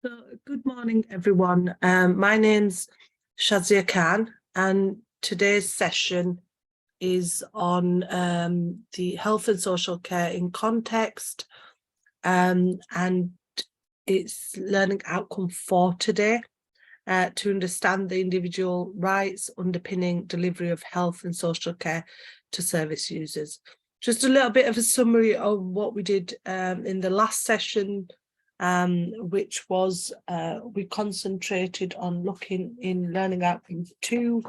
Good morning, everyone. My name's Shazia Khan, and today's session is on the health and social care in context, and it's learning outcome 4 today, to understand the individual rights underpinning delivery of health and social care to service users. Just a little bit of a summary of what we did in the last session, which was we concentrated on looking in learning outcomes 2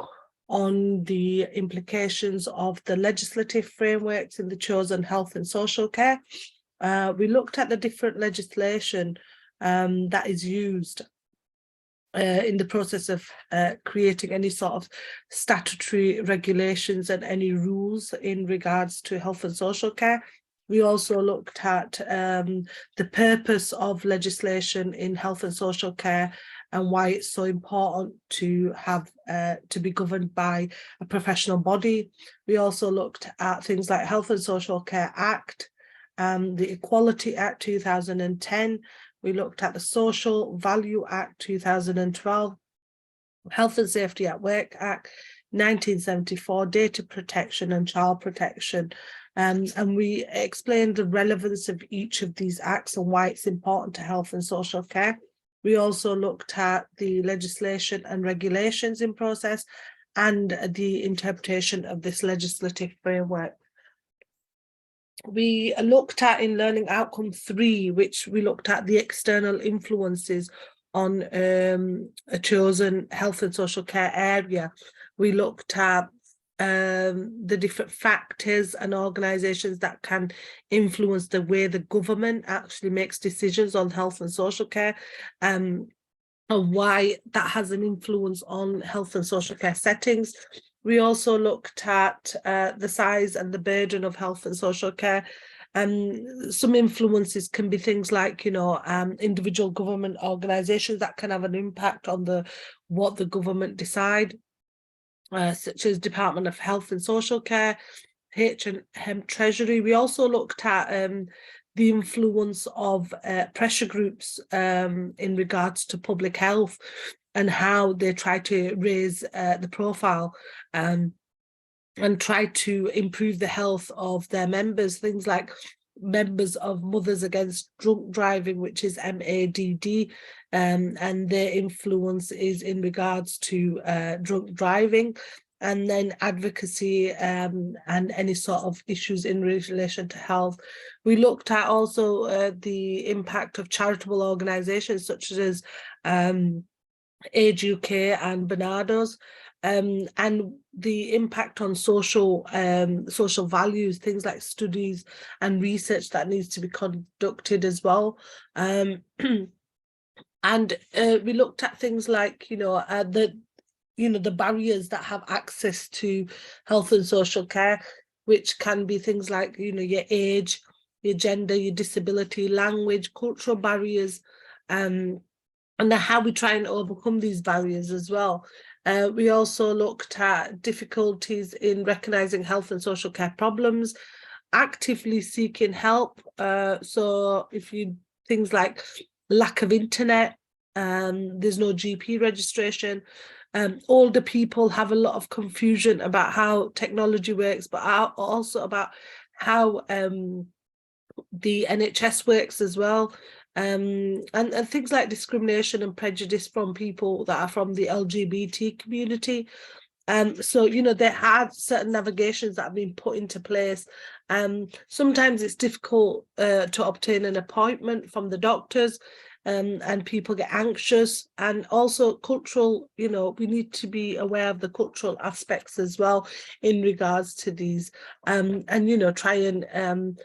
on the implications of the legislative frameworks in the chosen health and social care. We looked at the different legislation that is used in the process of creating any sort of statutory regulations and any rules in regards to health and social care. We also looked at the purpose of legislation in health and social care and why it's so important to have to be governed by a professional body. We also looked at things like Health and Social Care Act, the Equality Act 2010. We looked at the Social Value Act 2012, Health and Safety at Work Act 1974, Data Protection and Child Protection. And we explained the relevance of each of these acts and why it's important to health and social care. We also looked at the legislation and regulations in process and the interpretation of this legislative framework. We looked at in learning outcome 3, which we looked at the external influences on a chosen health and social care area. We looked at the different factors and organisations that can influence the way the government actually makes decisions on health and social care, and why that has an influence on health and social care settings. We also looked at the size and the burden of health and social care. Some influences can be things like, individual government organisations that can have an impact on what the government decide, such as Department of Health and Social Care, OTHM Treasury. We also looked at the influence of pressure groups in regards to public health and how they try to raise the profile and try to improve the health of their members, things like members of Mothers Against Drunk Driving, which is MADD, and their influence is in regards to drunk driving, and then advocacy and any sort of issues in relation to health. We looked at also the impact of charitable organisations such as Age UK and Bernardo's, and the impact on social values, things like studies and research that needs to be conducted as well. And we looked at things like the barriers that have access to health and social care, which can be things like your age, your gender, your disability, language, cultural barriers, and how we try and overcome these barriers as well. We also looked at difficulties in recognising health and social care problems, actively seeking help. So if things like lack of internet, there's no GP registration. Older people have a lot of confusion about how technology works, but also about how the NHS works as well. And things like discrimination and prejudice from people that are from the LGBT community. So, there are certain navigations that have been put into place. Sometimes it's difficult to obtain an appointment from the doctors, and people get anxious. And also cultural, we need to be aware of the cultural aspects as well in regards to these, and try and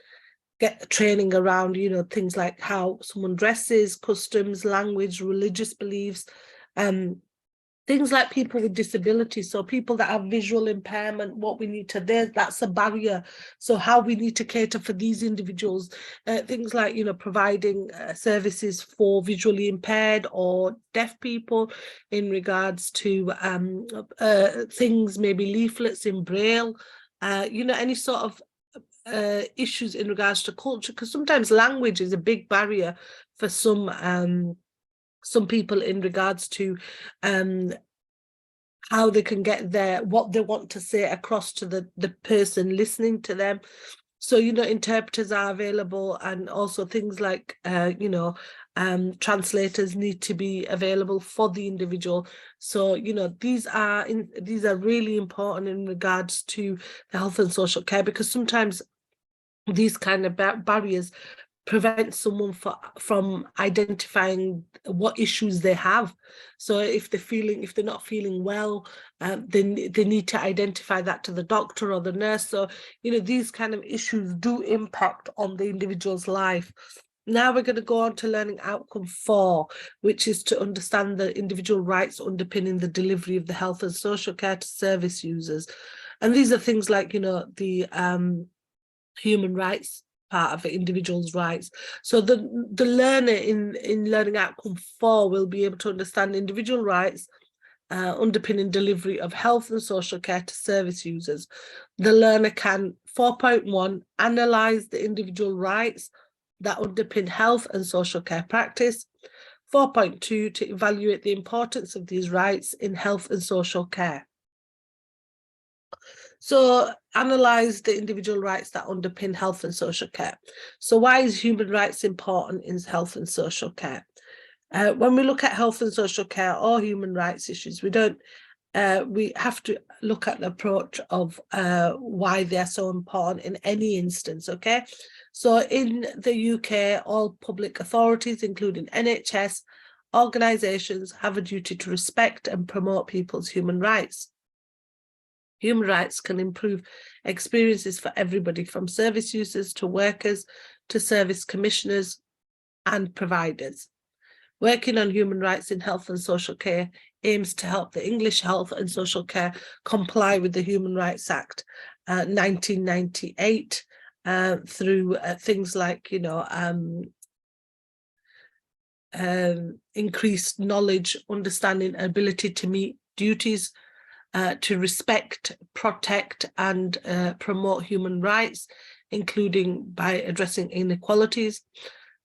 get training around, things like how someone dresses, customs, language, religious beliefs, things like people with disabilities. So people that have visual impairment, what we need to, that's a barrier. So how we need to cater for these individuals, things like, providing services for visually impaired or deaf people in regards to things, maybe leaflets in Braille, any sort of issues in regards to culture, because sometimes language is a big barrier for some some people in regards to how they can get what they want to say across to the person listening to them. So, you know, interpreters are available, and also things like, you know, translators need to be available for the individual. So, you know, these are really important in regards to the health and social care, because sometimes these kind of barriers prevent someone from identifying what issues they have. So if they're not feeling well, then they need to identify that to the doctor or the nurse. So, you know, these kind of issues do impact on the individual's life. Now we're going to go on to learning outcome 4, which is to understand the individual rights underpinning the delivery of the health and social care to service users. And these are things like, you know, the human rights part of the individual's rights. So the learner in learning outcome 4 will be able to understand individual rights underpinning delivery of health and social care to service users. The learner can, 4.1, analyse the individual rights that underpin health and social care practice. 4.2, to evaluate the importance of these rights in health and social care. So analyse the individual rights that underpin health and social care. So why is human rights important in health and social care? When we look at health and social care or human rights issues, we have to look at the approach of why they're so important in any instance, okay? So in the UK, all public authorities, including NHS, organisations, have a duty to respect and promote people's human rights. Human rights can improve experiences for everybody, from service users to workers to service commissioners and providers. Working on human rights in health and social care aims to help the English health and social care comply with the Human Rights Act 1998 through things like, you know, increased knowledge, understanding, ability to meet duties, to respect, protect and promote human rights, including by addressing inequalities,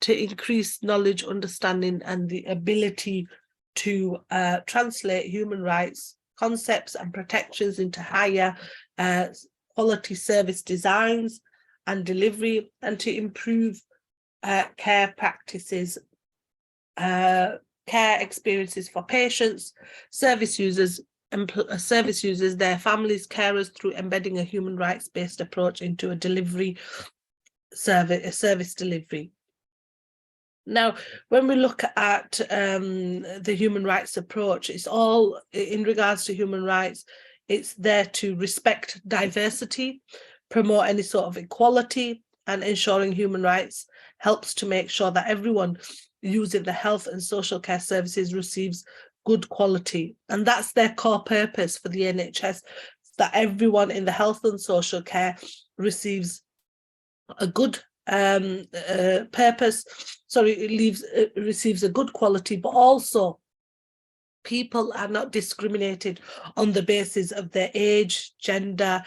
to increase knowledge, understanding and the ability to translate human rights concepts and protections into higher quality service designs and delivery, and to improve care practices, care experiences for patients, service users, their families, carers, through embedding a human rights-based approach into a delivery service delivery. Now, when we look at the human rights approach, it's all in regards to human rights. It's there to respect diversity, promote any sort of equality, and ensuring human rights helps to make sure that everyone using the health and social care services receives good quality. And that's their core purpose for the NHS, that everyone in the health and social care receives a good receives a good quality, but also people are not discriminated on the basis of their age, gender,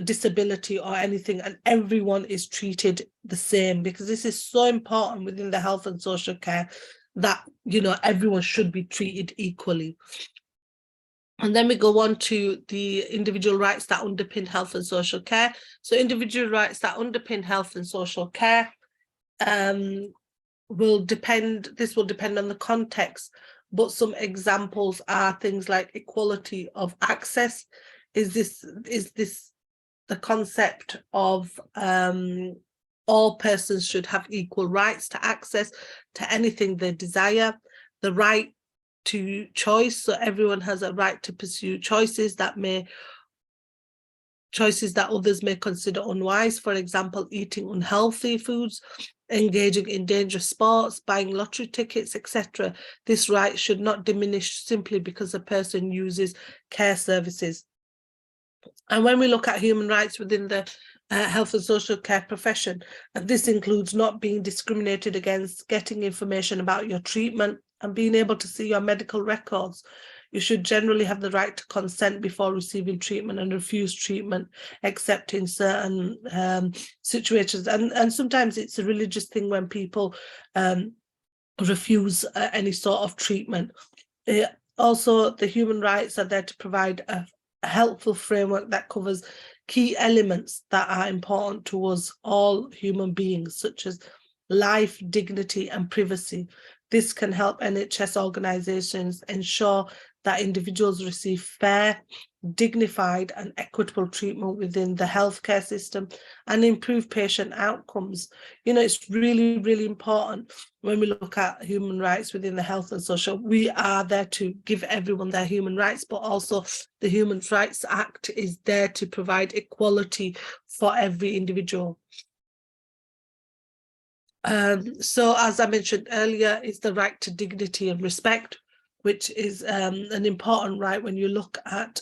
disability or anything, and everyone is treated the same, because this is so important within the health and social care that, you know, everyone should be treated equally. And then we go on to the individual rights that underpin health and social care. So individual rights that underpin health and social care will depend on the context, but some examples are things like equality of access. Is this the concept of all persons should have equal rights to access to anything they desire, the right to choice, so everyone has a right to pursue choices that others may consider unwise, for example, eating unhealthy foods, engaging in dangerous sports, buying lottery tickets, etc. This right should not diminish simply because a person uses care services. And when we look at human rights within the health and social care profession, this includes not being discriminated against, getting information about your treatment, and being able to see your medical records. You should generally have the right to consent before receiving treatment and refuse treatment, except in certain situations. And sometimes it's a religious thing when people refuse any sort of treatment. Also, the human rights are there to provide a helpful framework that covers key elements that are important to us all human beings, such as life, dignity, and privacy. This can help NHS organisations ensure that individuals receive fair, dignified, and equitable treatment within the healthcare system and improve patient outcomes. You know, it's really, really important when we look at human rights within the health and social. We are there to give everyone their human rights, but also the Human Rights Act is there to provide equality for every individual. So as I mentioned earlier, it's the right to dignity and respect, which is an important right when you look at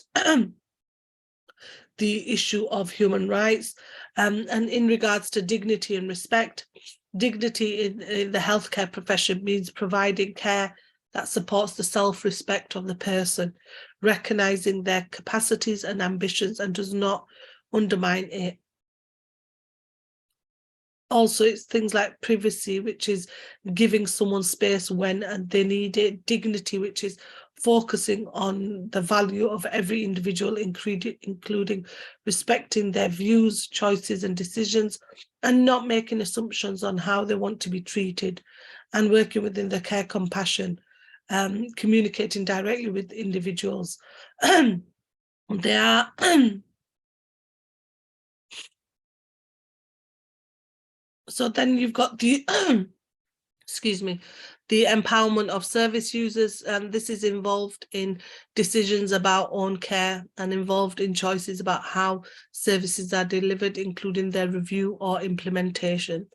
the issue of human rights. And in regards to dignity and respect, dignity in the healthcare profession means providing care that supports the self-respect of the person, recognizing their capacities and ambitions and does not undermine it. Also, it's things like privacy, which is giving someone space when they need it. Dignity, which is focusing on the value of every individual, including respecting their views, choices, and decisions, and not making assumptions on how they want to be treated, and working within the care compassion, communicating directly with individuals. They are so then you've got the excuse me, the empowerment of service users, and this is involved in decisions about own care and involved in choices about how services are delivered, including their review or implementation.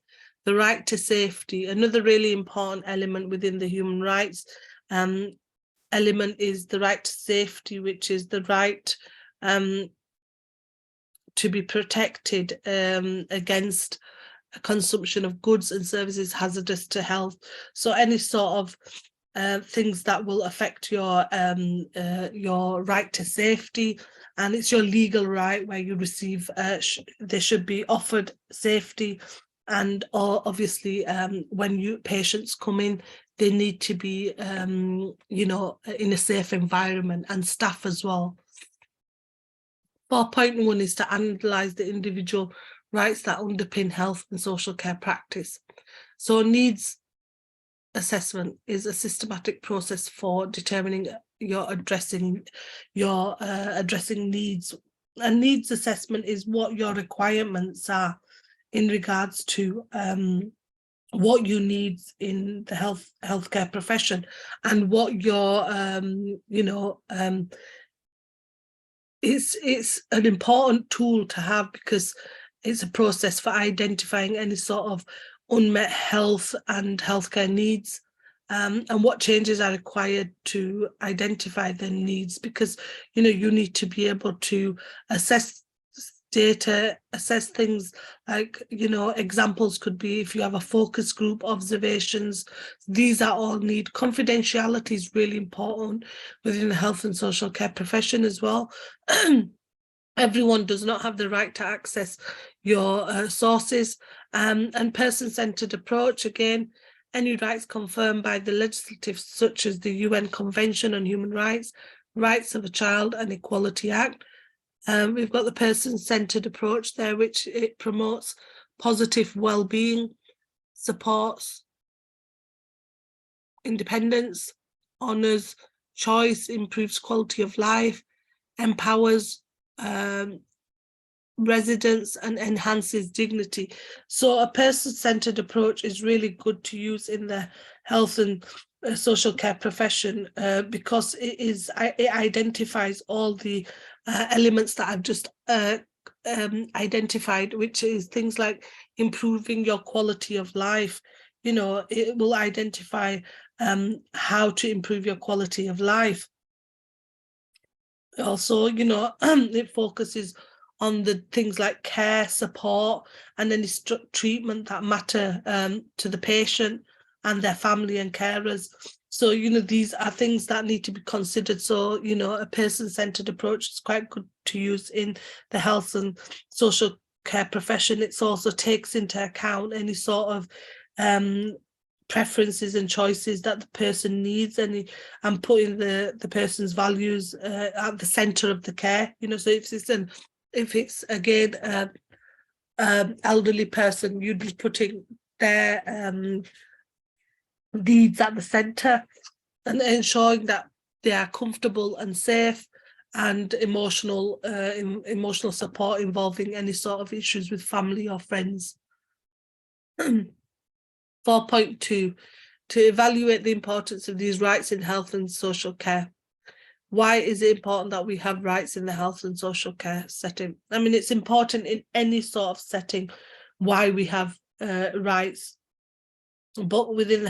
The right to safety, another really important element within the human rights element is the right to safety, which is the right to be protected against consumption of goods and services hazardous to health. So any sort of things that will affect your right to safety, and it's your legal right where you receive, they should be offered safety, and obviously when patients come in, they need to be you know, in a safe environment, and staff as well. 4.1 is to analyse the individual rights that underpin health and social care practice. So needs assessment is a systematic process for determining addressing needs. And needs assessment is what your requirements are in regards to what you need in the healthcare profession, and what your you know, it's an important tool to have, because it's a process for identifying any sort of unmet health and healthcare needs, and what changes are required to identify the needs, because, you know, you need to be able to assess data, assess things like, you know, examples could be if you have a focus group, observations, these are all need. Confidentiality is really important within the health and social care profession as well. Everyone does not have the right to access your sources, and person-centered approach, again, any rights confirmed by the legislative, such as the UN Convention on Human Rights, Rights of a Child and Equality Act. We've got the person-centered approach there, which it promotes positive well-being, supports independence, honours choice, improves quality of life, empowers residents, and enhances dignity. So a person-centered approach is really good to use in the health and social care profession, because it identifies all the elements that I've just identified, which is things like improving your quality of life. You know, it will identify how to improve your quality of life. Also, you know, it focuses on the things like care, support, and any treatment that matter to the patient and their family and carers. So, you know, these are things that need to be considered. So, you know, a person-centered approach is quite good to use in the health and social care profession. It also takes into account any sort of preferences and choices that the person needs, and putting the person's values at the center of the care. You know, so if it's again elderly person, you'd be putting their needs at the center and ensuring that they are comfortable and safe, and emotional support involving any sort of issues with family or friends. 4.2, to evaluate the importance of these rights in health and social care. Why is it important that we have rights in the health and social care setting? I mean, it's important in any sort of setting why we have rights, but within the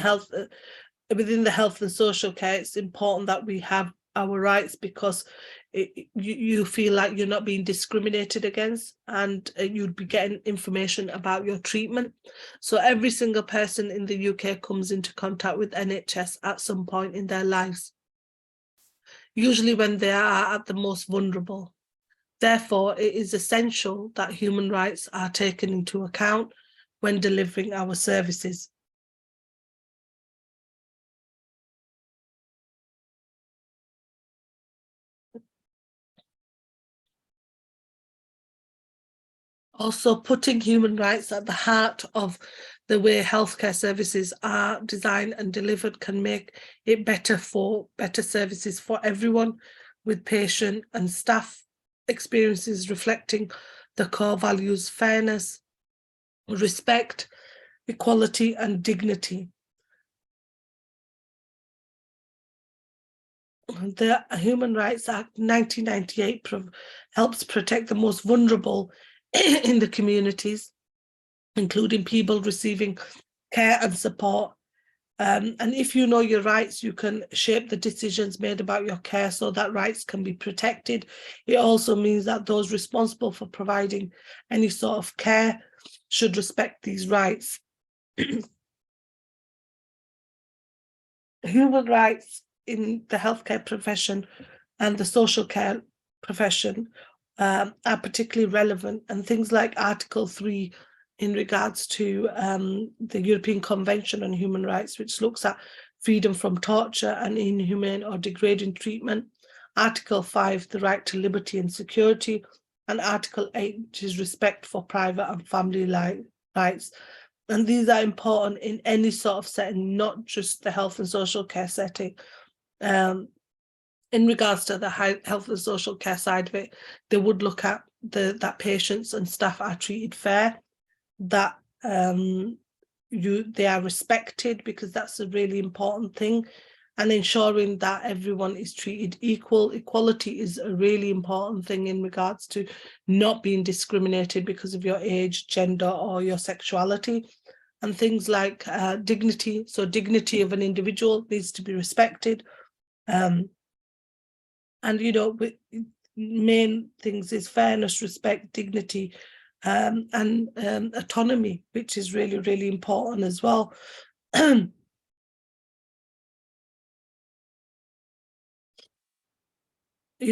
health and social care, it's important that we have our rights, because you feel like you're not being discriminated against, and you'd be getting information about your treatment. So every single person in the UK comes into contact with NHS at some point in their lives, usually when they are at the most vulnerable. Therefore, it is essential that human rights are taken into account when delivering our services. Also, putting human rights at the heart of the way healthcare services are designed and delivered can make it better services for everyone, with patient and staff experiences reflecting the core values: fairness, respect, equality, and dignity. The Human Rights Act 1998 helps protect the most vulnerable in the communities, including people receiving care and support. And if you know your rights, you can shape the decisions made about your care so that rights can be protected. It also means that those responsible for providing any sort of care should respect these rights. Human rights in the healthcare profession and the social care profession are particularly relevant, and things like Article 3 in regards to the European Convention on Human Rights, which looks at freedom from torture and inhumane or degrading treatment. Article 5, the right to liberty and security, and Article 8, which is respect for private and family rights. And these are important in any sort of setting, not just the health and social care setting. In regards to the health and social care side of it, they would look at that patients and staff are treated fair, that they are respected, because that's a really important thing, and ensuring that everyone is treated equal. Equality is a really important thing in regards to not being discriminated because of your age, gender, or your sexuality, and things like dignity. So dignity of an individual needs to be respected. And, you know, main things is fairness, respect, dignity, and autonomy, which is really, really important as well. You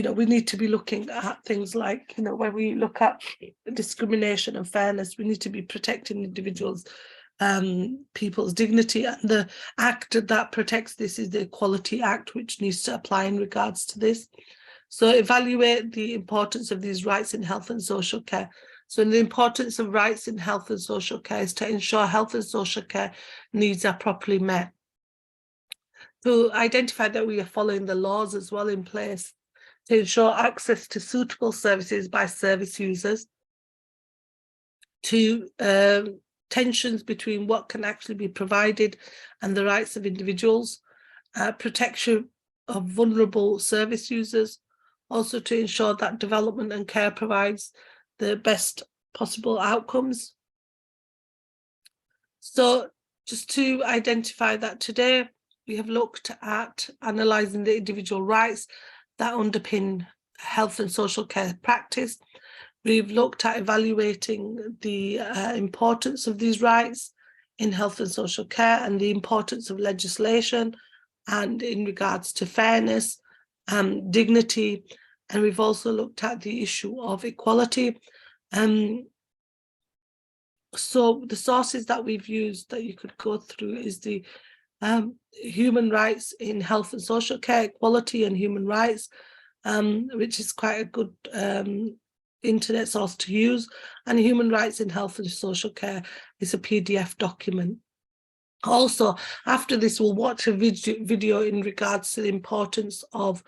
know, we need to be looking at things like, you know, when we look at discrimination and fairness, we need to be protecting individuals, people's dignity. And the act that protects this is the Equality Act, which needs to apply in regards to this. So evaluate the importance of these rights in health and social care. So the importance of rights in health and social care is to ensure health and social care needs are properly met. To identify that we are following the laws as well in place, to ensure access to suitable services by service users, to tensions between what can actually be provided and the rights of individuals, protection of vulnerable service users, also to ensure that development and care provides the best possible outcomes. So just to identify that today, we have looked at analysing the individual rights that underpin health and social care practice. We've looked at evaluating the importance of these rights in health and social care, and the importance of legislation, and in regards to fairness, dignity, and we've also looked at the issue of equality. So the sources that we've used that you could go through is the human rights in health and social care, equality and human rights, which is quite a good internet source to use, and human rights in health and social care is a PDF document. Also, after this, we'll watch a video in regards to the importance of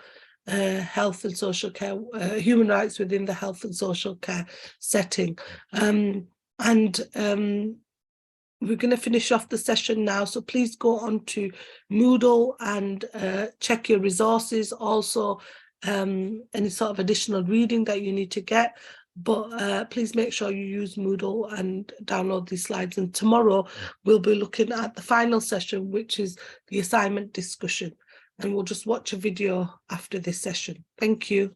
health and social care, human rights within the health and social care setting. We're going to finish off the session now, so please go on to Moodle and check your resources, also any sort of additional reading that you need to get. But please make sure you use Moodle and download these slides. And tomorrow we'll be looking at the final session, which is the assignment discussion. And we'll just watch a video after this session. Thank you.